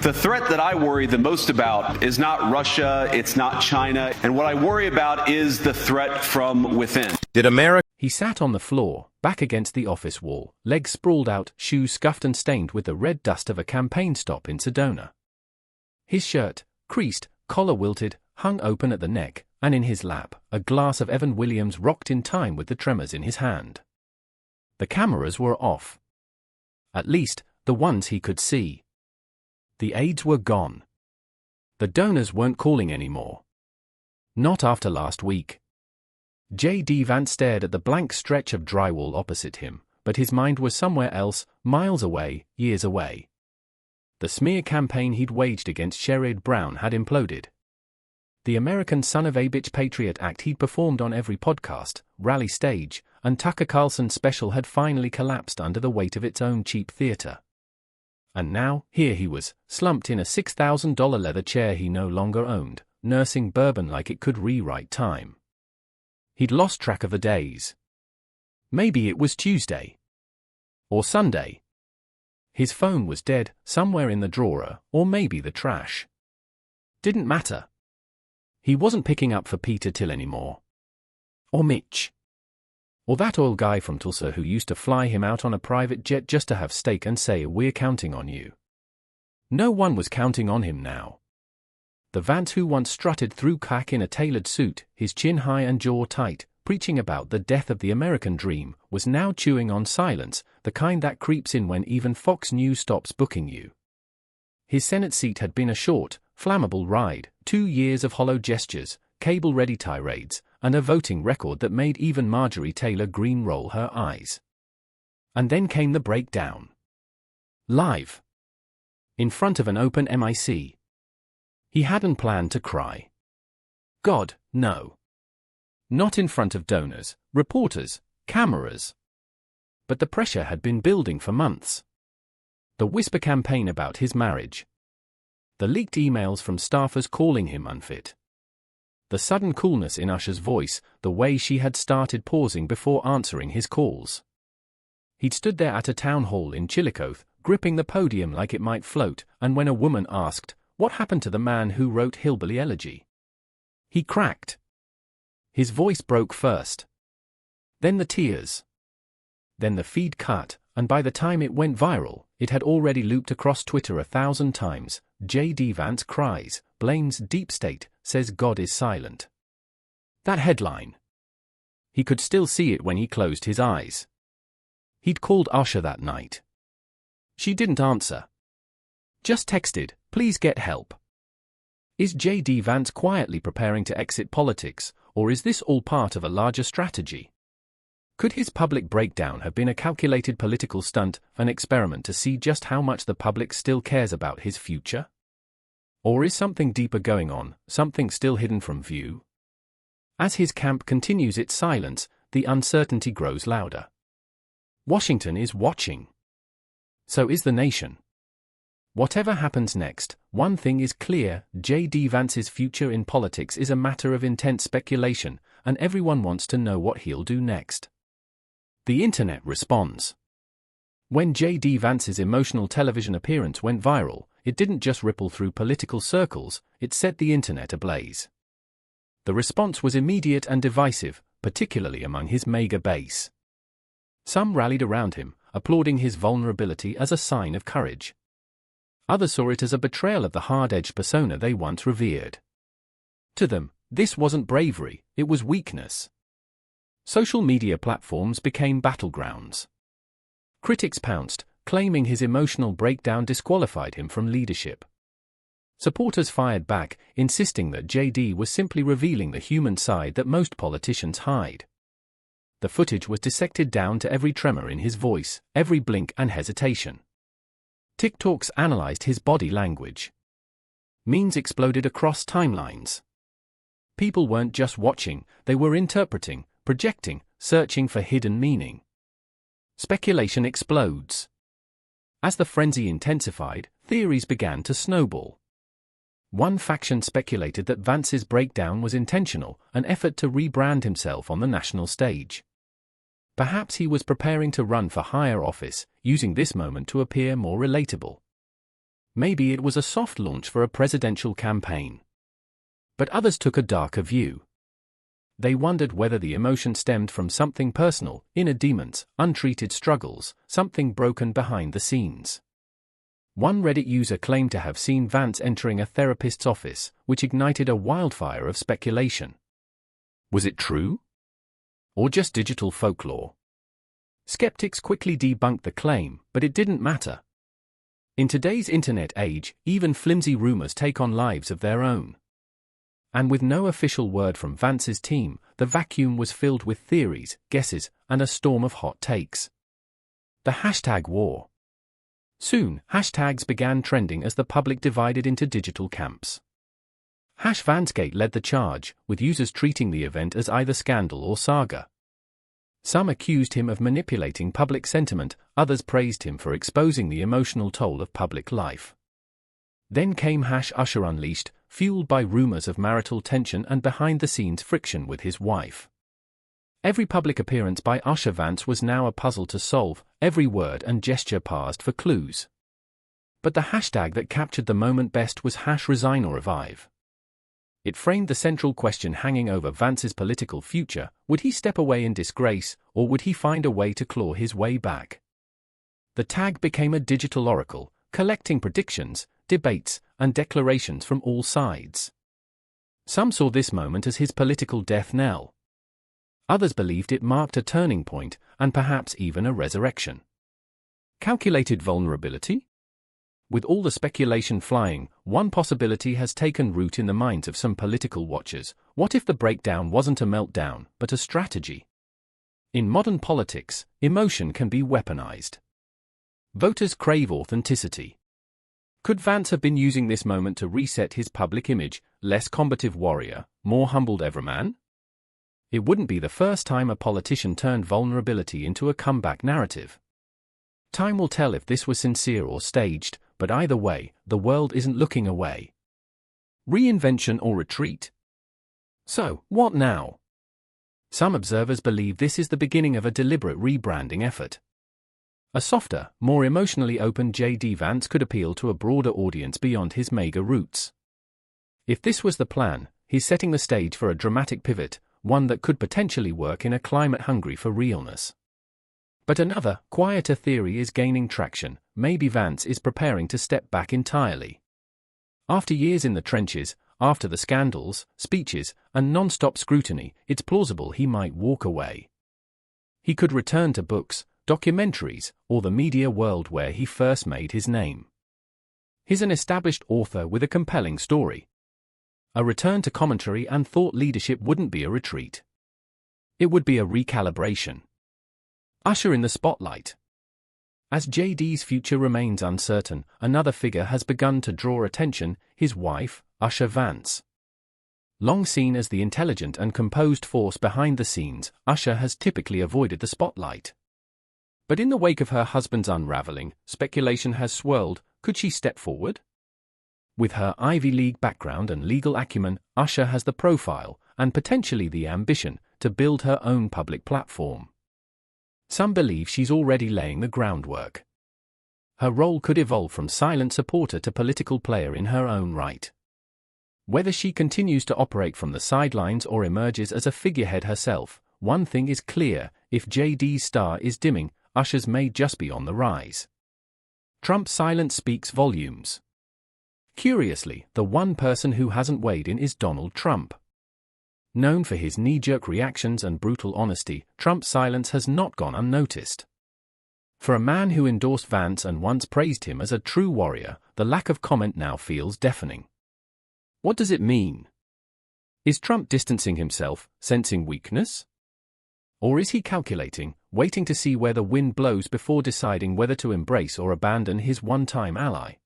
The threat that I worry the most about is not Russia, it's not China, and what I worry about is the threat from within. He sat on the floor, back against the office wall, legs sprawled out, shoes scuffed and stained with the red dust of a campaign stop in Sedona. His shirt, creased, collar wilted, hung open at the neck, and in his lap, a glass of Evan Williams rocked in time with the tremors in his hand. The cameras were off. At least, the ones he could see. The aides were gone. The donors weren't calling anymore. Not after last week. JD Vance stared at the blank stretch of drywall opposite him, but his mind was somewhere else, miles away, years away. The smear campaign he'd waged against Sherrod Brown had imploded. The American son of a bitch patriot act he'd performed on every podcast, rally stage, and Tucker Carlson special had finally collapsed under the weight of its own cheap theater. And now, here he was, slumped in a $6,000 leather chair he no longer owned, nursing bourbon like it could rewrite time. He'd lost track of the days. Maybe it was Tuesday. Or Sunday. His phone was dead, somewhere in the drawer, or maybe the trash. Didn't matter. He wasn't picking up for Peter Thiel anymore. Or Mitch. Or that oil guy from Tulsa who used to fly him out on a private jet just to have steak and say, "We're counting on you." No one was counting on him now. The Vance who once strutted through CAC in a tailored suit, his chin high and jaw tight, preaching about the death of the American dream, was now chewing on silence, the kind that creeps in when even Fox News stops booking you. His Senate seat had been a short, flammable ride, 2 years of hollow gestures, cable-ready tirades, and a voting record that made even Marjorie Taylor Greene roll her eyes. And then came the breakdown. Live. In front of an open MIC. He hadn't planned to cry. God, no. Not in front of donors, reporters, cameras. But the pressure had been building for months. The whisper campaign about his marriage. The leaked emails from staffers calling him unfit. The sudden coolness in Usher's voice, the way she had started pausing before answering his calls. He'd stood there at a town hall in Chillicothe, gripping the podium like it might float, and when a woman asked, "What happened to the man who wrote Hillbilly Elegy?" he cracked. His voice broke first. Then the tears. Then the feed cut, and by the time it went viral, it had already looped across Twitter 1,000 times. JD Vance cries, blames deep state, says God is silent. That headline. He could still see it when he closed his eyes. He'd called Usher that night. She didn't answer. Just texted, "Please get help." Is JD Vance quietly preparing to exit politics, or is this all part of a larger strategy? Could his public breakdown have been a calculated political stunt, an experiment to see just how much the public still cares about his future? Or is something deeper going on, something still hidden from view? As his camp continues its silence, the uncertainty grows louder. Washington is watching. So is the nation. Whatever happens next, one thing is clear: JD Vance's future in politics is a matter of intense speculation, and everyone wants to know what he'll do next. The internet responds. When JD Vance's emotional television appearance went viral, it didn't just ripple through political circles, it set the internet ablaze. The response was immediate and divisive, particularly among his mega base. Some rallied around him, applauding his vulnerability as a sign of courage. Others saw it as a betrayal of the hard-edged persona they once revered. To them, this wasn't bravery, it was weakness. Social media platforms became battlegrounds. Critics pounced, claiming his emotional breakdown disqualified him from leadership. Supporters fired back, insisting that JD was simply revealing the human side that most politicians hide. The footage was dissected down to every tremor in his voice, every blink and hesitation. TikToks analyzed his body language. Memes exploded across timelines. People weren't just watching, they were interpreting, projecting, searching for hidden meaning. Speculation explodes. As the frenzy intensified, theories began to snowball. One faction speculated that Vance's breakdown was intentional, an effort to rebrand himself on the national stage. Perhaps he was preparing to run for higher office, using this moment to appear more relatable. Maybe it was a soft launch for a presidential campaign. But others took a darker view. They wondered whether the emotion stemmed from something personal, inner demons, untreated struggles, something broken behind the scenes. One Reddit user claimed to have seen Vance entering a therapist's office, which ignited a wildfire of speculation. Was it true? Or just digital folklore? Skeptics quickly debunked the claim, but it didn't matter. In today's internet age, even flimsy rumors take on lives of their own. And with no official word from Vance's team, the vacuum was filled with theories, guesses, and a storm of hot takes. The hashtag war. Soon, hashtags began trending as the public divided into digital camps. #VanceGate led the charge, with users treating the event as either scandal or saga. Some accused him of manipulating public sentiment, others praised him for exposing the emotional toll of public life. Then came #Usher Unleashed, fueled by rumors of marital tension and behind-the-scenes friction with his wife. Every public appearance by Usher Vance was now a puzzle to solve, every word and gesture parsed for clues. But the hashtag that captured the moment best was #ResignOrRevive. It framed the central question hanging over Vance's political future: would he step away in disgrace, or would he find a way to claw his way back? The tag became a digital oracle, collecting predictions, debates, and declarations from all sides. Some saw this moment as his political death knell. Others believed it marked a turning point, and perhaps even a resurrection. Calculated vulnerability? With all the speculation flying, one possibility has taken root in the minds of some political watchers. What if the breakdown wasn't a meltdown, but a strategy? In modern politics, emotion can be weaponized. Voters crave authenticity. Could Vance have been using this moment to reset his public image, less combative warrior, more humbled everyman? It wouldn't be the first time a politician turned vulnerability into a comeback narrative. Time will tell if this was sincere or staged, but either way, the world isn't looking away. Reinvention or retreat? So, what now? Some observers believe this is the beginning of a deliberate rebranding effort. A softer, more emotionally open JD Vance could appeal to a broader audience beyond his mega roots. If this was the plan, he's setting the stage for a dramatic pivot, one that could potentially work in a climate hungry for realness. But another, quieter theory is gaining traction: maybe Vance is preparing to step back entirely. After years in the trenches, after the scandals, speeches, and non-stop scrutiny, it's plausible he might walk away. He could return to books, documentaries, or the media world where he first made his name. He's an established author with a compelling story. A return to commentary and thought leadership wouldn't be a retreat. It would be a recalibration. Usher in the spotlight. As JD's future remains uncertain, another figure has begun to draw attention: his wife, Usher Vance. Long seen as the intelligent and composed force behind the scenes, Usher has typically avoided the spotlight. But in the wake of her husband's unraveling, speculation has swirled: could she step forward? With her Ivy League background and legal acumen, Usher has the profile, and potentially the ambition, to build her own public platform. Some believe she's already laying the groundwork. Her role could evolve from silent supporter to political player in her own right. Whether she continues to operate from the sidelines or emerges as a figurehead herself, one thing is clear: if JD's star is dimming, Usher's may just be on the rise. Trump's silence speaks volumes. Curiously, the one person who hasn't weighed in is Donald Trump. Known for his knee-jerk reactions and brutal honesty, Trump's silence has not gone unnoticed. For a man who endorsed Vance and once praised him as a true warrior, the lack of comment now feels deafening. What does it mean? Is Trump distancing himself, sensing weakness? Or is he calculating, waiting to see where the wind blows before deciding whether to embrace or abandon his one-time ally?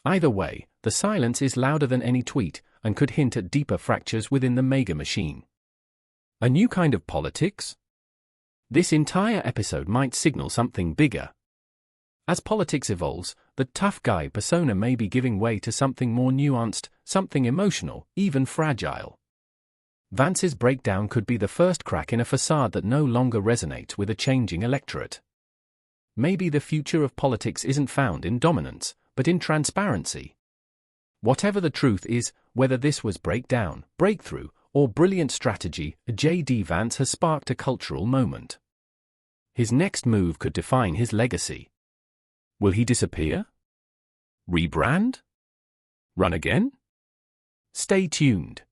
Either way, the silence is louder than any tweet, and could hint at deeper fractures within the mega machine. A new kind of politics? This entire episode might signal something bigger. As politics evolves, the tough guy persona may be giving way to something more nuanced, something emotional, even fragile. Vance's breakdown could be the first crack in a facade that no longer resonates with a changing electorate. Maybe the future of politics isn't found in dominance, but in transparency. Whatever the truth is, whether this was breakdown, breakthrough, or brilliant strategy, JD Vance has sparked a cultural moment. His next move could define his legacy. Will he disappear? Rebrand? Run again? Stay tuned.